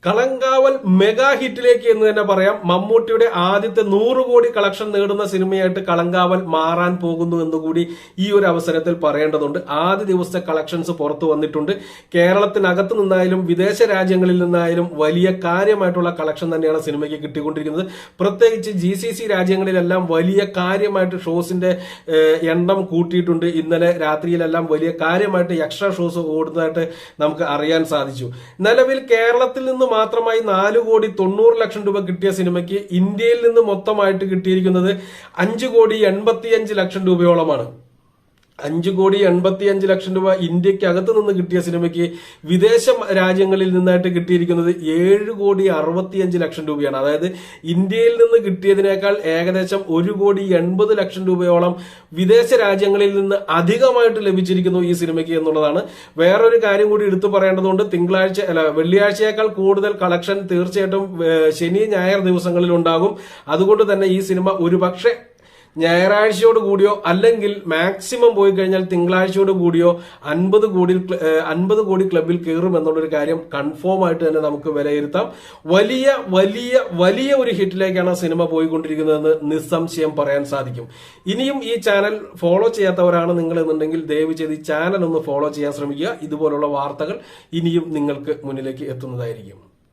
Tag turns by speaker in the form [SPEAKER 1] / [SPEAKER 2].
[SPEAKER 1] Kalamkaval mega ഹിറ്റിലേക്ക് എന്ന് തന്നെ പറയാം. മമ്മൂട്ടിയുടെ ആദ്യത്തെ 100 കോടി കളക്ഷൻ നേടുന്ന സിനിമയായിട്ട് കളങ്കാവൽ മാറാൻ പോകുന്നു എന്നുകൂടി ഈ ഒരു അവസരത്തിൽ പറയേണ്ടതുണ്ട്. ആദ്യ ദിവസത്തെ കളക്ഷൻസ് പുറത്തു വന്നിട്ടുണ്ട്. കേരളത്തിനകത്ത് നിന്നായാലും വിദേശ രാജ്യങ്ങളിൽ നിന്നായാലും വലിയ കാര്യമായിട്ടുള്ള കളക്ഷൻ തന്നെയാണ് സിനിമയ്ക്ക് കിട്ടിക്കൊണ്ടിരിക്കുന്നത്. പ്രത്യേകിച്ച് GCC രാജ്യങ്ങളിലെല്ലാം വലിയ കാര്യമായിട്ട് ഷോസിന്റെ എണ്ണം കൂട്ടിയിട്ടുണ്ട്. ഇന്നലെ രാത്രിയിലെല്ലാം വലിയ കാര്യമായിട്ട് എക്സ്ട്രാ ഷോസ് ഓടുന്നതായിട്ട് നമുക്ക് അറിയാൻ സാധിച്ചു. നിലവിൽ കേരളത്തിൽ നിന്ന് മാത്രമായി 4,90,00,000 രൂപ കിട്ടിയ സിനിമയ്ക്ക് ഇന്ത്യയിൽ നിന്ന് മൊത്തമായിട്ട് കിട്ടിയിരിക്കുന്നത് 5,85,00,000 രൂപയോളമാണ്. 5,85,00,000 രൂപ ഇന്ത്യക്കകത്ത് നിന്ന് കിട്ടിയ സിനിമയ്ക്ക് വിദേശ രാജ്യങ്ങളിൽ നിന്നായിട്ട് കിട്ടിയിരിക്കുന്നത് 7,65,00,000 രൂപയാണ്. അതായത് ഇന്ത്യയിൽ നിന്ന് കിട്ടിയതിനേക്കാൾ ഏകദേശം 1,80,00,000 രൂപയോളം വിദേശ രാജ്യങ്ങളിൽ നിന്ന് അധികമായിട്ട് ലഭിച്ചിരിക്കുന്നു ഈ സിനിമയ്ക്ക് എന്നുള്ളതാണ്. വേറൊരു കാര്യം കൂടി എടുത്തു പറയേണ്ടതുണ്ട്. വെള്ളിയാഴ്ചയേക്കാൾ കൂടുതൽ കളക്ഷൻ തീർച്ചയായിട്ടും ശനി ഞായർ ദിവസങ്ങളിൽ ഉണ്ടാകും. അതുകൊണ്ട് തന്നെ ഈ സിനിമ ഒരുപക്ഷെ ഞായറാഴ്ചയോട് കൂടിയോ അല്ലെങ്കിൽ മാക്സിമം പോയി കഴിഞ്ഞാൽ തിങ്കളാഴ്ചയോട് കൂടിയോ 50 കോടി ക്ലബിൽ കയറും എന്നുള്ളൊരു കാര്യം കൺഫേം ആയിട്ട് തന്നെ നമുക്ക് വിലയിരുത്താം. വലിയ വലിയ വലിയ ഒരു ഹിറ്റിലേക്കാണ് സിനിമ പോയിക്കൊണ്ടിരിക്കുന്നതെന്ന് നിസ്സംശയം പറയാൻ സാധിക്കും. ഇനിയും ഈ ചാനൽ ഫോളോ ചെയ്യാത്തവരാണ് നിങ്ങൾ എന്നുണ്ടെങ്കിൽ ദയവ് ചെയ്ത് ഈ ചാനൽ ഒന്ന് ഫോളോ ചെയ്യാൻ ശ്രമിക്കുക. ഇതുപോലുള്ള വാർത്തകൾ ഇനിയും നിങ്ങൾക്ക് മുന്നിലേക്ക് എത്തുന്നതായിരിക്കും.